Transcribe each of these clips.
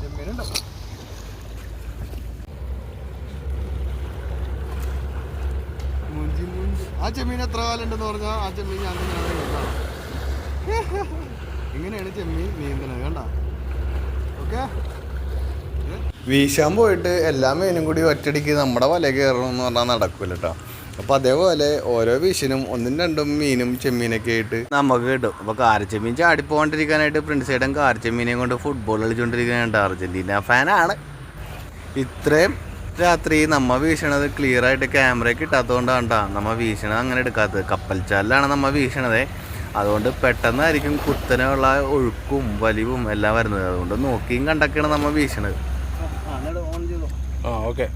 ചെമ്മീനുണ്ടോ? ആ ചെമ്മീൻ എത്ര കാലം ഉണ്ടെന്ന് പറഞ്ഞാൽ ആ ചെമ്മീൻ ഞാൻ ഇങ്ങനെയാണ് ചെമ്മീൻ നീന്തണത് കണ്ട. ഓക്കെ, വീശാൻ പോയിട്ട് എല്ലാ മീനും കൂടി ഒറ്റടിക്ക് നമ്മുടെ വല കയറണം എന്ന് പറഞ്ഞാൽ നടക്കൂല കേട്ടോ. അപ്പം അതേപോലെ ഓരോ വീശിനും ഒന്നും രണ്ടും മീനും ചെമ്മീനൊക്കെ ആയിട്ട് നമുക്ക് കിട്ടും. അപ്പോൾ കാരച്ചെമ്മീൻ ചാടിപ്പോകൊണ്ടിരിക്കാനായിട്ട് പ്രിൻസ് ഏട്ടൻ കാരച്ചെമ്മീനെയും കൊണ്ട് ഫുട്ബോൾ കളിച്ചുകൊണ്ടിരിക്കാനായിട്ട് അർജൻറ്റീന ഫാനാണ്. ഇത്രയും രാത്രി നമ്മ വീശണത് ക്ലിയർ ആയിട്ട് ക്യാമറ കിട്ടാത്തതുകൊണ്ടാണ് കേട്ടോ നമ്മ വീശണത് അങ്ങനെ എടുക്കാത്തത്. കപ്പൽ ചാലിലാണ് നമ്മ വീശണത്. അതുകൊണ്ട് പെട്ടെന്നായിരിക്കും കുത്തനെയുള്ള ഒഴുക്കും വലിവും എല്ലാം വരുന്നത്. അതുകൊണ്ട് നോക്കിയും കണ്ടൊക്കെയാണ് നമ്മ വീശണത്. ആ ഓക്കെ.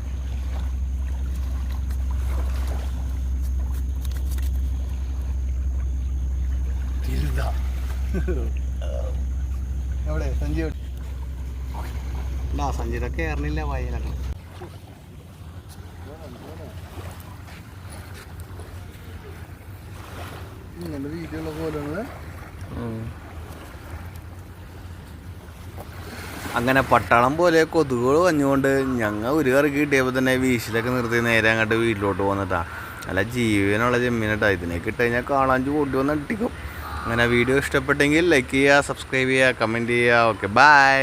എവിടെ സഞ്ജീവ്? സഞ്ജീവ കയറണില്ല വയനാണ്. ഇങ്ങനെ വീഡിയോ ഉള്ള പോലെ അങ്ങനെ പട്ടാളം പോലെ കൊതുകുകൾ വന്നുകൊണ്ട് ഞങ്ങൾ ഒരു കറിക്ക് കിട്ടിയപ്പോൾ തന്നെ വീശിലൊക്കെ നിർത്തി നേരെ അങ്ങോട്ട് വീട്ടിലോട്ട് പോന്നിട്ടാ. അല്ല ജീവനുള്ള ചെമ്മീനട്ടാ. ഇതിനൊക്കെ ഇട്ട് കഴിഞ്ഞാൽ കാണാൻ കൂട്ടി വന്ന് ഇട്ടിക്കും. അങ്ങനെ വീഡിയോ ഇഷ്ടപ്പെട്ടെങ്കിൽ ലൈക്ക് ചെയ്യുക, സബ്സ്ക്രൈബ് ചെയ്യുക, കമൻറ്റ് ചെയ്യുക. Okay, by.